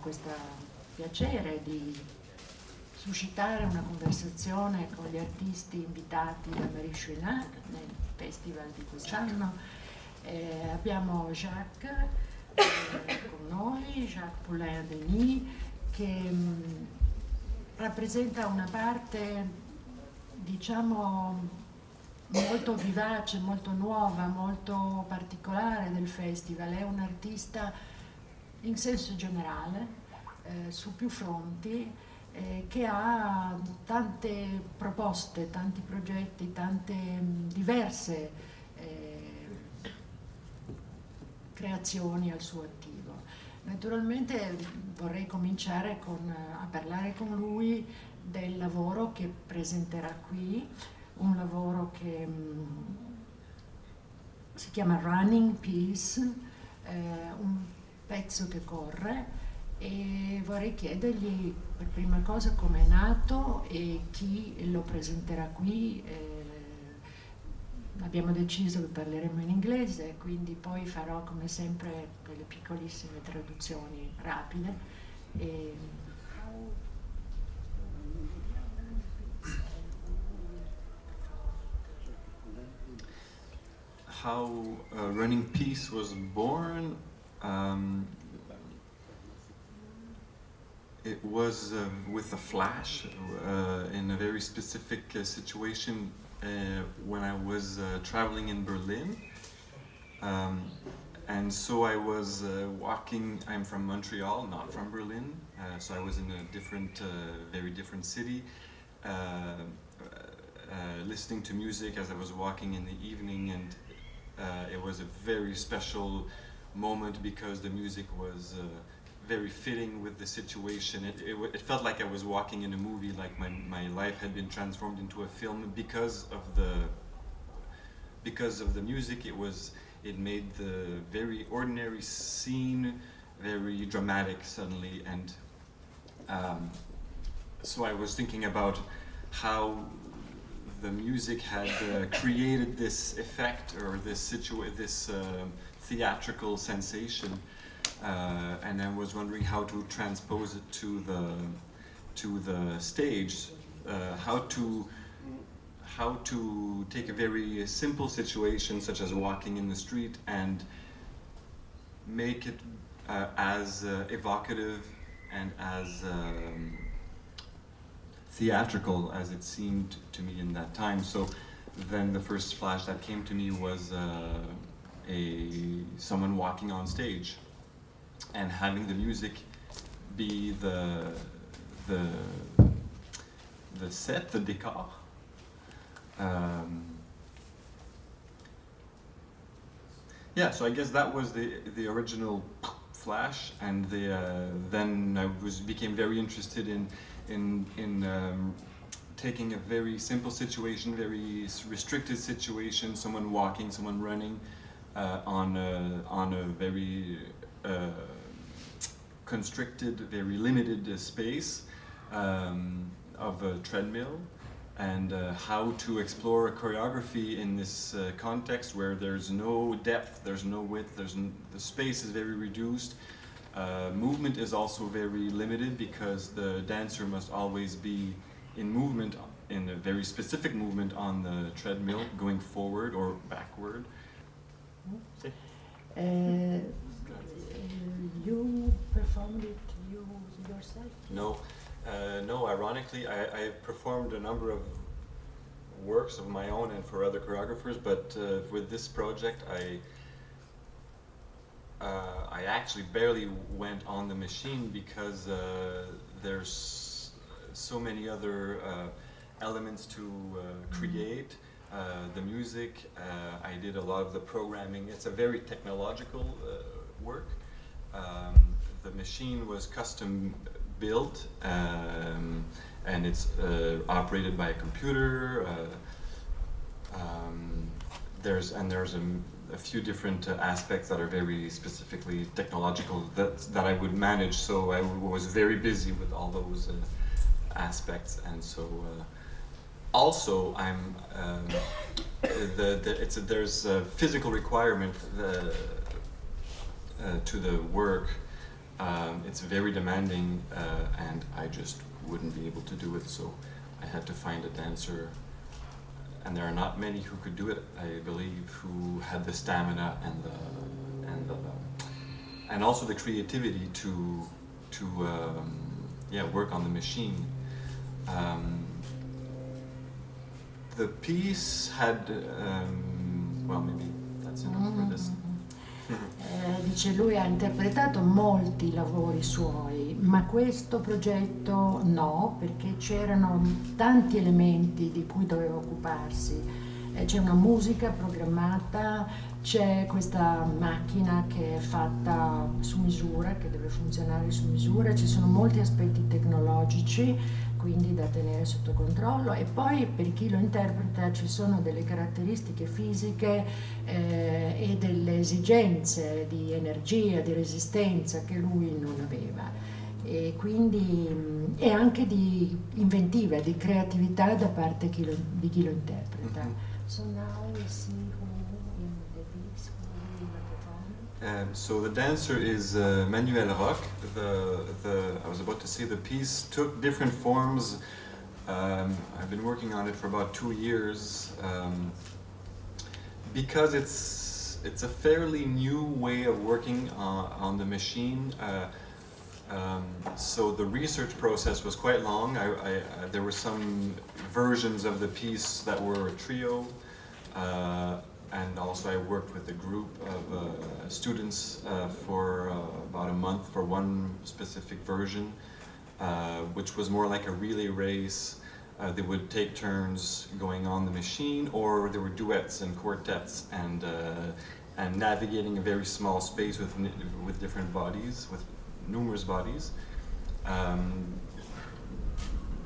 questo piacere di suscitare una conversazione con gli artisti invitati da Marceglia nel festival di quest'anno. Abbiamo Jacques con noi, Jacques Poulin-Denis, che rappresenta una parte, diciamo, molto vivace, molto nuova, molto particolare del festival. È un artista in senso generale, su più fronti, che ha tante proposte, tanti progetti, tante diverse creazioni al suo attivo. Naturalmente vorrei cominciare a parlare con lui del lavoro che presenterà qui, un lavoro che si chiama Running Piece, un pezzo che corre, e vorrei chiedergli per prima cosa come è nato e chi lo presenterà qui. Abbiamo deciso che parleremo in inglese, quindi poi farò come sempre delle piccolissime traduzioni rapide. How Running Peace was born. It was with a flash in a very specific situation when I was traveling in Berlin. And so I was walking. I'm from Montreal, not from Berlin, so I was in a different, very different city, listening to music as I was walking in the evening, and it was a very special moment because the music was very fitting with the situation. It felt like I was walking in a movie, like my life had been transformed into a film because of the music. It made the very ordinary scene very dramatic suddenly, and so I was thinking about how the music had created this effect or this theatrical sensation, and I was wondering how to transpose it to the stage, how to take a very simple situation such as walking in the street and make it as evocative and as theatrical as it seemed to me in that time. So then the first flash that came to me was someone walking on stage and having the music be the set, the décor. Yeah, so I guess that was the original flash, and then I became very interested in taking a very simple situation, very restricted situation, someone walking, someone running on a very constricted, very limited space of a treadmill, and how to explore a choreography in this context where there's no depth, there's no width, the space is very reduced. Movement is also very limited because the dancer must always be in movement, in a very specific movement on the treadmill, going forward or backward. You performed it yourself? No, ironically, I performed a number of works of my own and for other choreographers, but with this project I actually barely went on the machine because there's so many other elements to create. The music, I did a lot of the programming. It's a very technological work. The machine was custom built, and it's operated by a computer. There's a few different aspects that are very specifically technological that I would manage. So I was very busy with all those aspects, and so also I'm there's a physical requirement to the work. It's very demanding, and I just wouldn't be able to do it, so I had to find a dancer, and there are not many who could do it, I believe, who had the stamina and also the creativity to work on the machine. The piece had, well, maybe that's enough for this. Dice lui ha interpretato molti lavori suoi, ma questo progetto no, perché c'erano tanti elementi di cui doveva occuparsi. C'è una musica programmata, c'è questa macchina che è fatta su misura, che deve funzionare su misura, ci sono molti aspetti tecnologici, quindi da tenere sotto controllo, e poi per chi lo interpreta ci sono delle caratteristiche fisiche e delle esigenze di energia, di resistenza che lui non aveva, e quindi e anche di inventiva, di creatività da parte di chi lo interpreta. Mm-hmm. So now we see who in the piece who will perform. So the dancer is Manuel Roch. I was about to say the piece took different forms. I've been working on it for about 2 years because it's a fairly new way of working on the machine. So the research process was quite long. There were some versions of the piece that were a trio, and also I worked with a group of students for about a month for one specific version, which was more like a relay race. They would take turns going on the machine, or there were duets and quartets, and navigating a very small space with different bodies, with numerous bodies.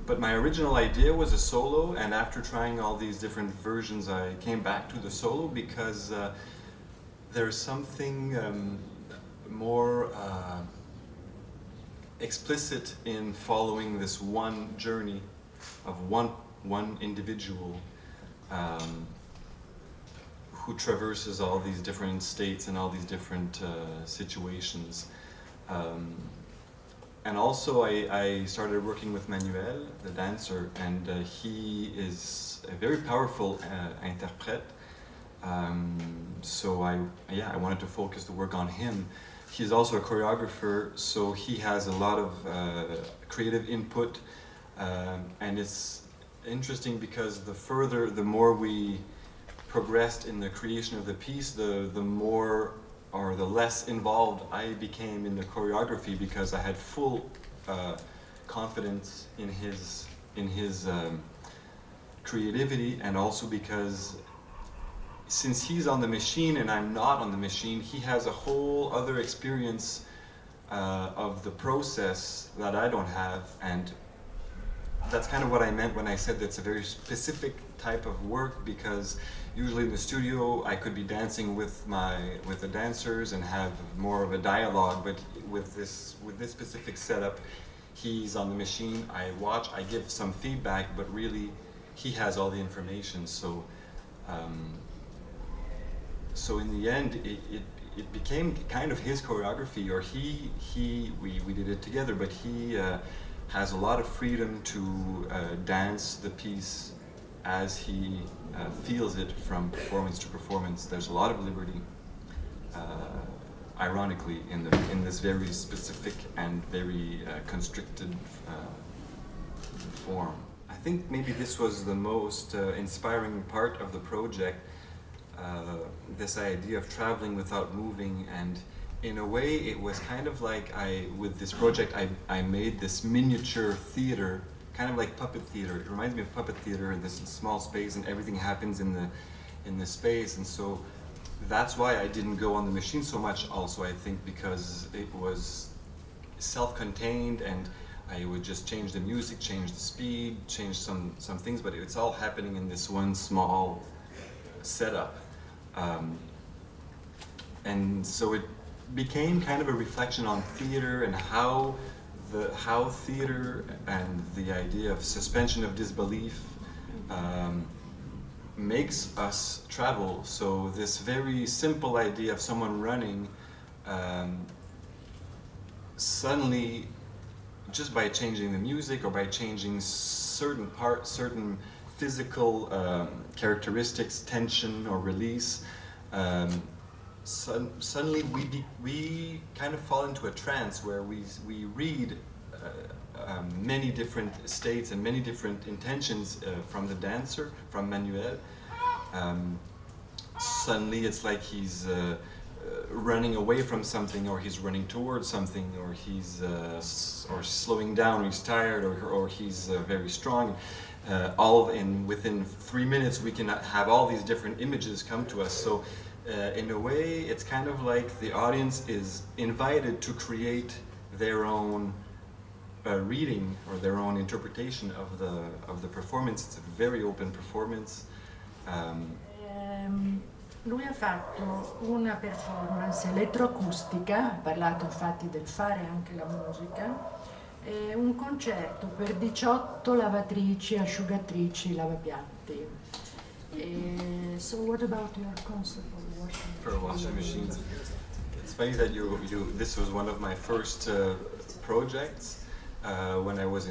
But my original idea was a solo, and after trying all these different versions I came back to the solo because there's something more explicit in following this one journey of one individual who traverses all these different states and all these different situations. And also I started working with Manuel, the dancer, and he is a very powerful interprete. So I wanted to focus the work on him. He's also a choreographer, so he has a lot of creative input, and it's interesting because the more we progressed in the creation of the piece, the more or the less involved I became in the choreography, because I had full confidence in his creativity, and also because since he's on the machine and I'm not on the machine, he has a whole other experience of the process that I don't have, and that's kind of what I meant when I said that's a very specific type of work, because usually in the studio I could be dancing with the dancers and have more of a dialogue, but with this specific setup, he's on the machine, I watch, I give some feedback, but really he has all the information. So so in the end it became kind of his choreography, or we did it together, but he has a lot of freedom to dance the piece as he feels it from performance to performance. There's a lot of liberty, ironically, in this very specific and very constricted form. I think maybe this was the most inspiring part of the project, this idea of traveling without moving, and in a way it was kind of like with this project I made this miniature theater, kind of like puppet theater. It reminds me of puppet theater in this small space, and everything happens in the space, and so that's why I didn't go on the machine so much also, I think, because it was self-contained and I would just change the music, change the speed, change some things, but it's all happening in this one small setup. And so it became kind of a reflection on theater and how theater and the idea of suspension of disbelief makes us travel. So this very simple idea of someone running suddenly, just by changing the music or by changing certain physical characteristics, tension or release, suddenly we kind of fall into a trance where we read many different states and many different intentions from the dancer, from Manuel. Suddenly it's like he's running away from something, or he's running towards something, or he's or slowing down, or he's tired, or he's very strong. All within 3 minutes we can have all these different images come to us. So in a way it's kind of like the audience is invited to create their own reading or their own interpretation of the performance. It's a very open performance. Lui ha fatto una performance elettroacustica, ha parlato infatti del fare anche la musica, e un concerto per 18 lavatrici, asciugatrici, lavapiatti. So what about your concept of washing machines? For washing machines, it's funny that this was one of my first projects when I was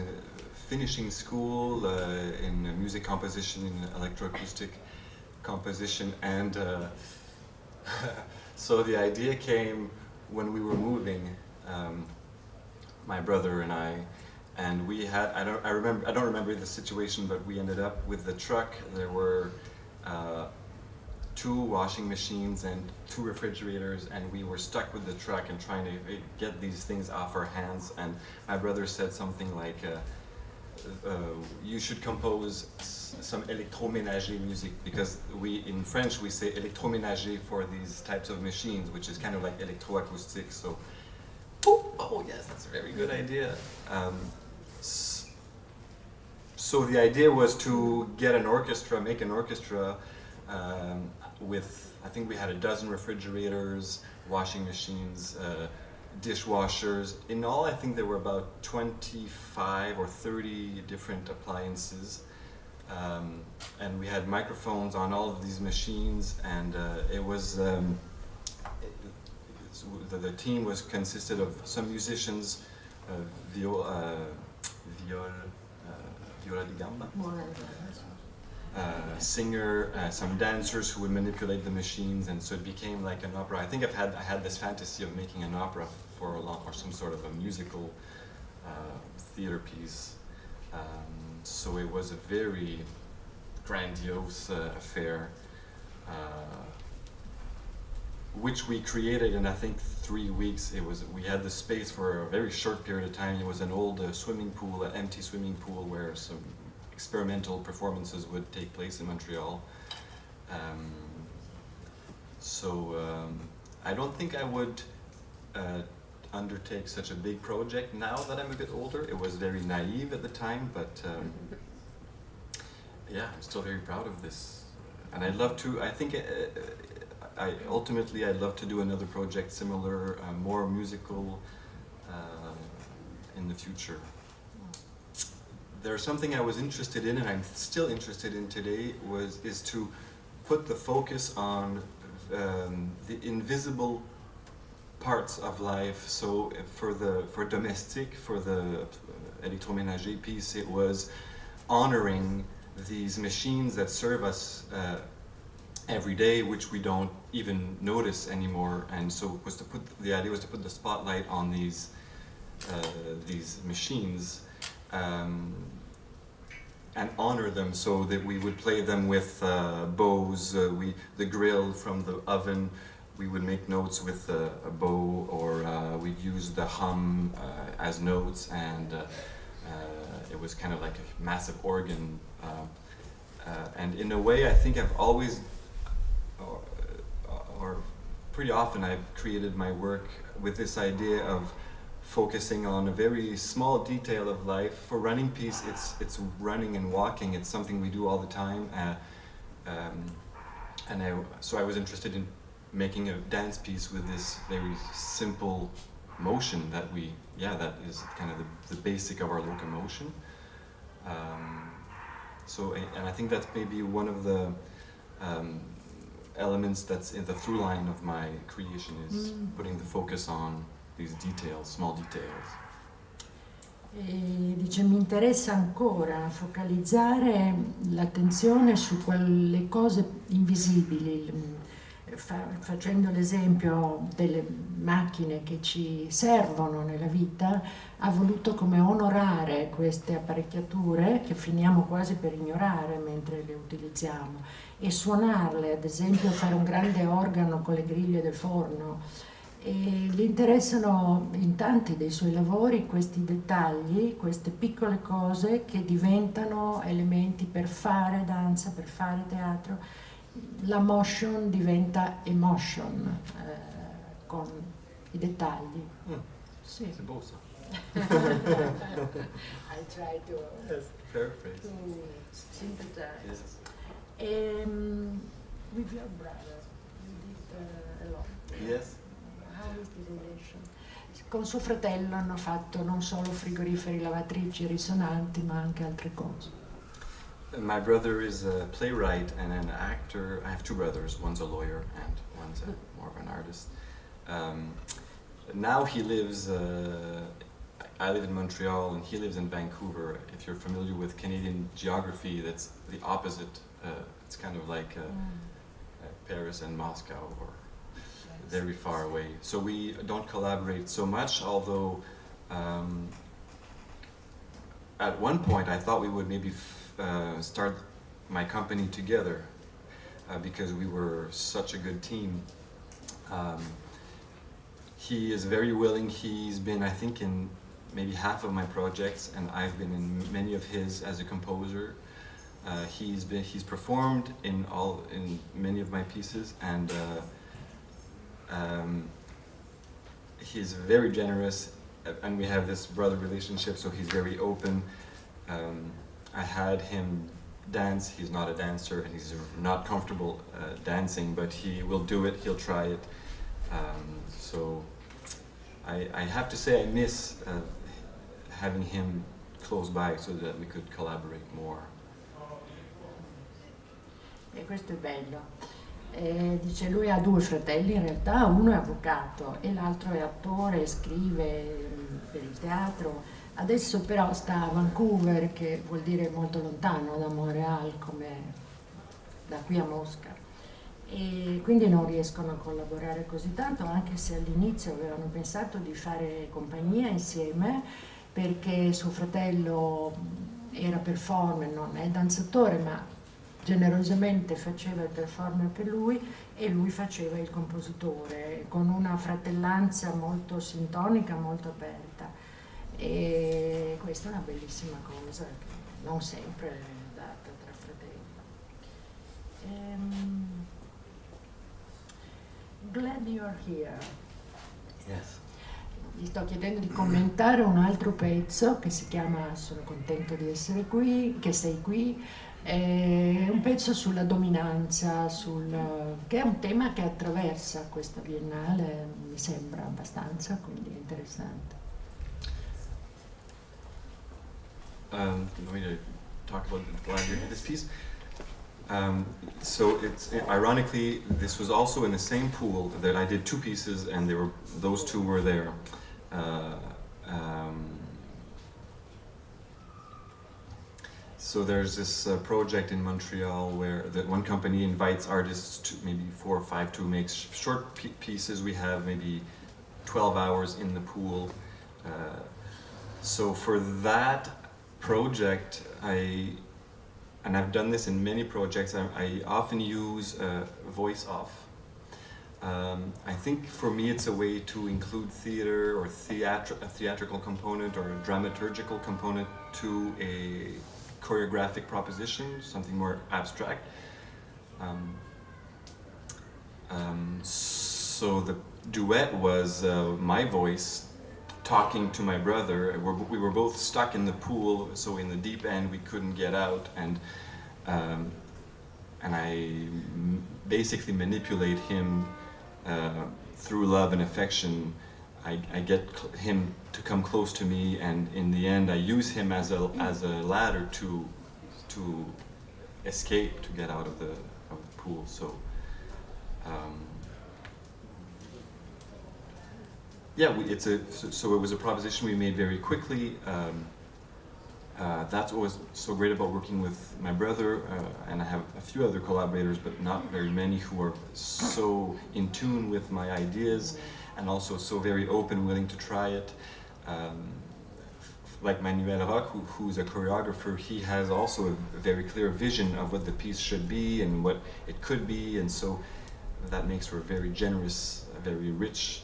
finishing school in music composition, in electroacoustic composition, and so the idea came when we were moving, my brother and I, and we had, I don't remember the situation, but we ended up with the truck. There were 2 washing machines and 2 refrigerators, and we were stuck with the truck and trying to get these things off our hands. And my brother said something like, you should compose some électroménager music, because in French we say électroménager for these types of machines, which is kind of like electroacoustic. So, oh yes, that's a very good idea. So the idea was to get an orchestra, make an orchestra with, I think we had a dozen refrigerators, washing machines, dishwashers. In all, I think there were about 25 or 30 different appliances, and we had microphones on all of these machines, and it was the team consisted of some musicians, viola di gamba, singer, some dancers who would manipulate the machines, and so it became like an opera. I think I had this fantasy of making an opera for or some sort of a musical theater piece. So it was a very grandiose affair, which we created in, I think, 3 weeks. We had the space for a very short period of time. It was an old swimming pool, an empty swimming pool, where some experimental performances would take place in Montreal. I don't think I would undertake such a big project now that I'm a bit older. It was very naive at the time, but yeah, I'm still very proud of this. And I'd love to, I think, ultimately I'd love to do another project similar, more musical in the future. There's something I was interested in, and I'm still interested in today, is to put the focus on the invisible parts of life. So for domestic, for the électroménager piece, it was honoring these machines that serve us every day, which we don't even notice anymore. And so the idea was to put the spotlight on these machines. And honor them, so that we would play them with bows. The grill from the oven, we would make notes with a bow, or we'd use the hum as notes, and it was kind of like a massive organ. And in a way, I think I've always, or pretty often, I've created my work with this idea of focusing on a very small detail of life. For running piece, it's running and walking. It's something we do all the time, so I was interested in making a dance piece with this very simple motion that is kind of the basic of our locomotion. And I think that's maybe one of the elements that's in the through line of my creation, is putting the focus on these details, small details. E dice, mi interessa ancora focalizzare l'attenzione su quelle cose invisibili, facendo l'esempio delle macchine che ci servono nella vita. Ha voluto come onorare queste apparecchiature che finiamo quasi per ignorare mentre le utilizziamo, e suonarle, ad esempio fare un grande organo con le griglie del forno. E gli interessano in tanti dei suoi lavori questi dettagli, queste piccole cose che diventano elementi per fare danza, per fare teatro. La motion diventa emotion con i dettagli. Sì. C'est beau ça. I try to Paraphrase. sympathize. Yes. With your brother, you did a lot. Yes. How is the relation? Con suo fratello hanno fatto non solo frigoriferi, lavatrici, risonanti, ma anche altre cose. My brother is a playwright and an actor. I have two brothers. One's a lawyer and one's more of an artist. Now he lives. I live in Montreal and he lives in Vancouver. If you're familiar with Canadian geography, that's the opposite. It's kind of like Paris and Moscow, or very far away. So we don't collaborate so much, although at one point I thought we would maybe start my company together because we were such a good team. He is very willing. He's been, I think, in maybe half of my projects, and I've been in many of his as a composer. He's performed in many of my pieces, and he's very generous, and we have this brother relationship, so he's very open. I had him dance. He's not a dancer and he's not comfortable dancing, but he will do it, he'll try it. So I have to say I miss having him close by so that we could collaborate more. E questo è bello. Dice, lui ha due fratelli in realtà, uno è avvocato e l'altro è attore, scrive per il teatro. Adesso però sta a Vancouver, che vuol dire molto lontano da Montreal, come da qui a Mosca, e quindi non riescono a collaborare così tanto, anche se all'inizio avevano pensato di fare compagnia insieme, perché suo fratello era performer, non è danzatore, ma generosamente faceva il performer per lui e lui faceva il compositore, con una fratellanza molto sintonica, molto aperta. E questa è una bellissima cosa che non sempre è data tra fratelli. Glad you're here. Yes. Gli sto chiedendo di commentare un altro pezzo che si chiama Sono contento di essere qui, che sei qui. È un pezzo sulla dominanza, che è un tema che attraversa questa Biennale, mi sembra abbastanza, quindi è interessante. Want me to talk about this piece? So it's ironically, this was also in the same pool that I did two pieces, and those two were there. So there's this project in Montreal where one company invites artists, to maybe 4 or 5, to make short pieces. We have maybe 12 hours in the pool. So for that project, and I've done this in many projects, I often use voice off. I think for me it's a way to include theater or a theatrical component or a dramaturgical component to a choreographic proposition, something more abstract. So the duet was my voice talking to my brother. We were both stuck in the pool, so in the deep end we couldn't get out, and I basically manipulate him through love and affection. I get him to come close to me, and in the end I use him as a ladder to escape, to get out of the pool. So yeah, so it was a proposition we made very quickly. That's what was so great about working with my brother, and I have a few other collaborators, but not very many, who are so in tune with my ideas and also so very open, willing to try it. Like Manuel Roch, who's a choreographer, he has also a very clear vision of what the piece should be and what it could be, and so that makes for a very generous, a very rich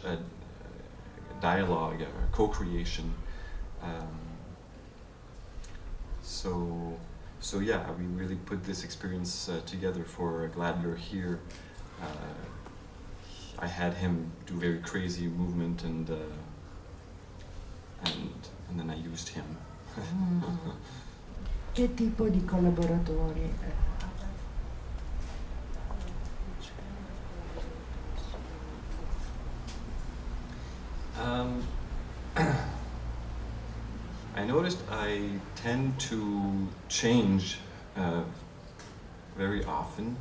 dialogue, co-creation. So yeah, we really put this experience together for Glad You're Here. I had him do very crazy movement, and then I used him. Che tipo di collaboratori? I noticed I tend to change very often.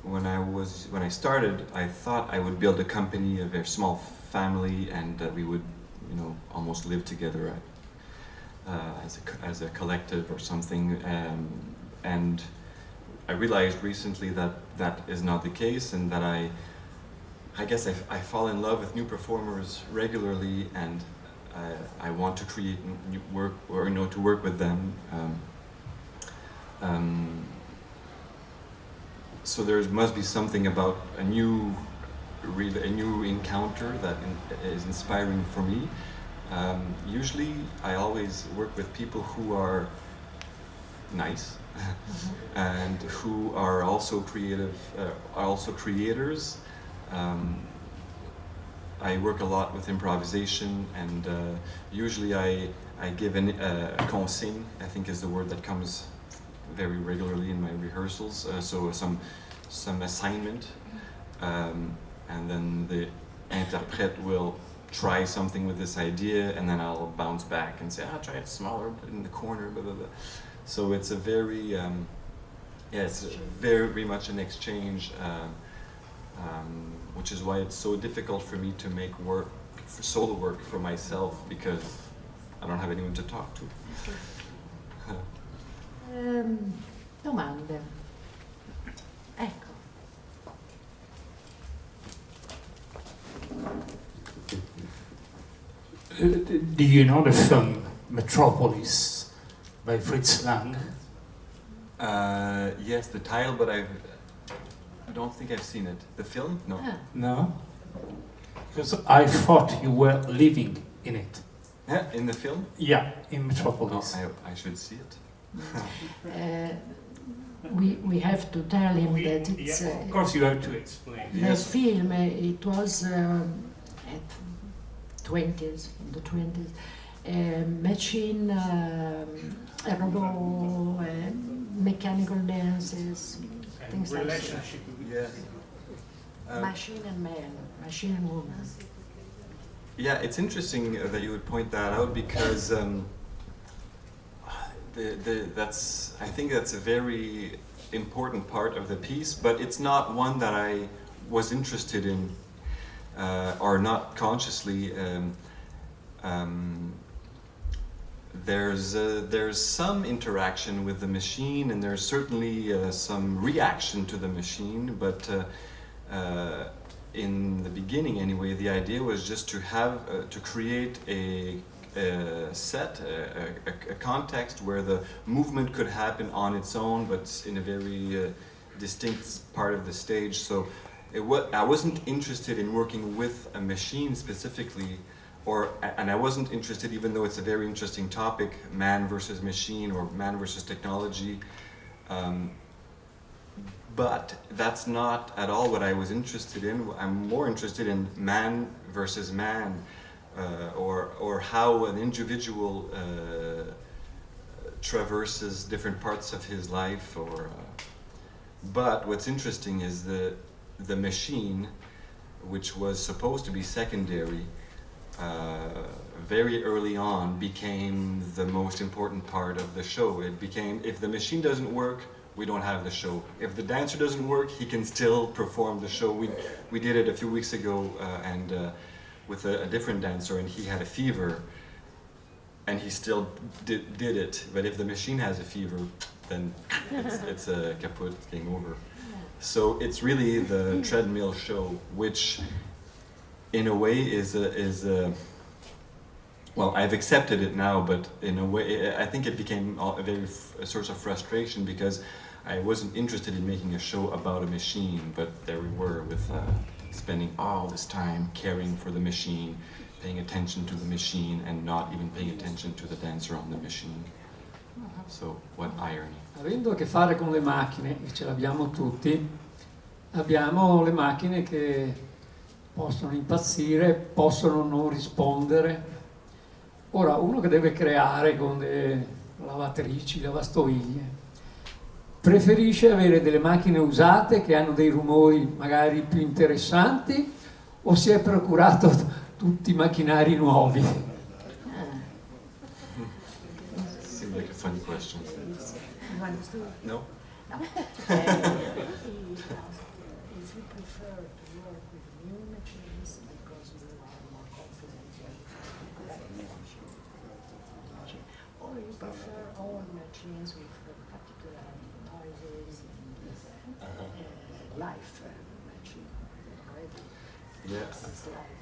When I started, I thought I would build a company, a very small family, and that we would, almost live together as a collective or something. And I realized recently that that is not the case, and that I guess I fall in love with new performers regularly, and I want to create new work, or to work with them. So there must be something about a new encounter that is inspiring for me. Usually, I always work with people who are nice and who are also creative, also creators. I work a lot with improvisation, and usually I give a consigne, I think is the word that comes very regularly in my rehearsals. So some assignment, and then the interprète will try something with this idea, and then I'll bounce back and say, try it smaller, put it in the corner, blah, blah, blah. So it's a very, it's very much an exchange, which is why it's so difficult for me to make solo work for myself, because I don't have anyone to talk to. Domande. Ecco. Do you know the film Metropolis by Fritz Lang? Yes, the title, but I don't think I've seen it. The film? No. No? Because I thought you were living in it. In the film? Yeah, in Metropolis. Oh, I should see it. We have to tell him that it's... of course you have to explain. The film, it was at the 20s, machine, robot, mechanical dances, things like that. Yeah. Machine and man, machine and woman. Yeah, it's interesting that you would point that out, because I think that's a very important part of the piece, but it's not one that I was interested in, or not consciously. There's some interaction with the machine, and there's certainly some reaction to the machine, but in the beginning anyway, the idea was just to have to create a set, a context where the movement could happen on its own, but in a very distinct part of the stage. So I wasn't interested in working with a machine specifically, and I wasn't interested, even though it's a very interesting topic, man versus machine or man versus technology. But that's not at all what I was interested in. I'm more interested in man versus man, or how an individual traverses different parts of his life. But what's interesting is the machine, which was supposed to be secondary, very early on became the most important part of the show. It became, if the machine doesn't work, we don't have the show. If the dancer doesn't work, he can still perform the show. We did it a few weeks ago, and with a different dancer, and he had a fever, and he still did it. But if the machine has a fever, then it's a kaput, game over. So it's really the treadmill show, which in a way is a well, I've accepted it now, but in a way, I think it became a source of frustration, because I wasn't interested in making a show about a machine, but there we were with spending all this time caring for the machine, paying attention to the machine, and not even paying attention to the dancer on the machine. So, what irony. Avendo a che fare con le macchine, e ce l'abbiamo tutti, abbiamo le macchine che possono impazzire, possono non rispondere. Ora, uno che deve creare con le lavatrici, lavastoviglie, preferisce avere delle macchine usate che hanno dei rumori magari più interessanti, o si è procurato tutti i macchinari nuovi? Seems like a funny question. No? No. If you prefer to work with new machines because you are more confident or you prefer old machines with particular noises and life machine. Yeah. It's life.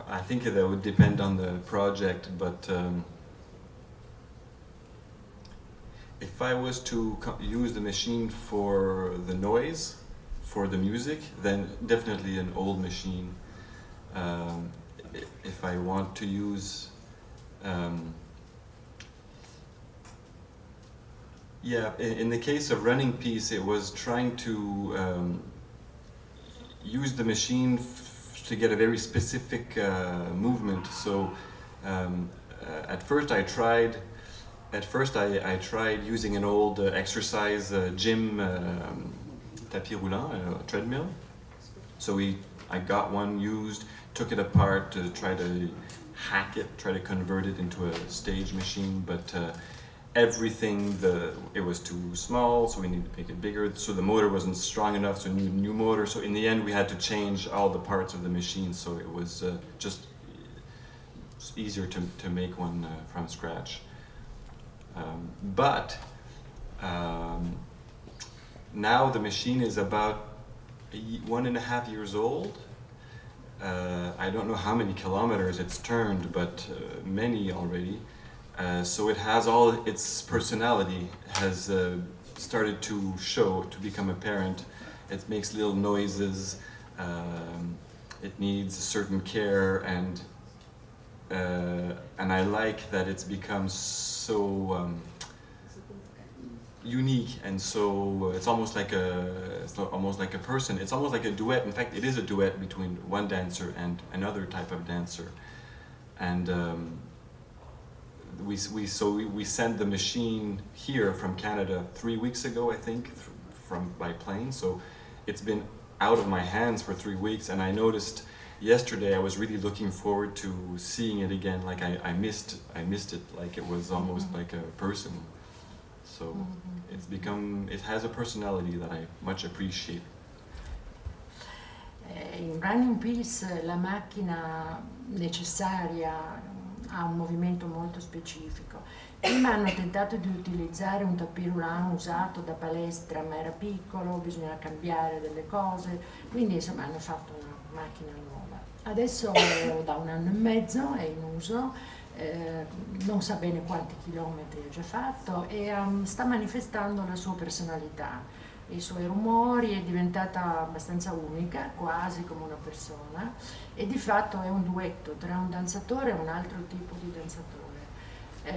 I think that would depend on the project, but if I was to use the machine for the noise, for the music, then definitely an old machine. If I want to use, yeah, in the case of Running Piece, it was trying to use the machine to get a very specific movement. So at first I tried using an old exercise gym tapis roulant, treadmill. So I got one used, took it apart to try to hack it, try to convert it into a stage machine, but everything, it was too small, so we needed to make it bigger. So the motor wasn't strong enough, so we needed a new motor. So in the end, we had to change all the parts of the machine. So it was just easier to make one from scratch. But now the machine is about 1.5 years old. I don't know how many kilometers it's turned, but many already. So it has all its personality has started to show, to become apparent. It makes little noises. It needs a certain care, and I like that it's become so unique, and so it's almost like a person. It's almost like a duet. In fact, it is a duet between one dancer and another type of dancer. And we sent the machine here from Canada 3 weeks ago, I think, by plane. So it's been out of my hands for 3 weeks, and I noticed yesterday I was really looking forward to seeing it again. Like I missed it, like it was almost like a person. So it has a personality that I much appreciate. In Running Piece la macchina necessaria ha un movimento molto specifico. Prima hanno tentato di utilizzare un tapis roulant usato da palestra, ma era piccolo, bisognava cambiare delle cose, quindi insomma hanno fatto una macchina nuova. Adesso da 1 anno e mezzo è in uso, non sa bene quanti chilometri ha già fatto e sta manifestando la sua personalità, i suoi rumori, è diventata abbastanza unica, quasi come una persona, e di fatto è un duetto tra un danzatore e un altro tipo di danzatore.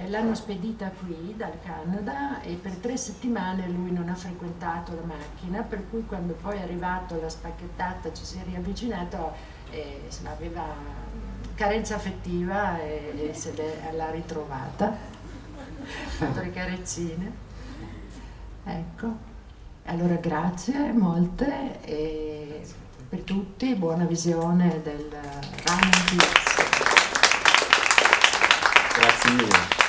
L'hanno spedita qui dal Canada e per 3 settimane lui non ha frequentato la macchina, per cui quando poi è arrivato la spacchettata ci si è riavvicinato e insomma, aveva carenza affettiva e se l'ha ritrovata, ha fatto le carezzine. Ecco. Allora grazie molte e per tutti buona visione del Running Piece. Grazie mille.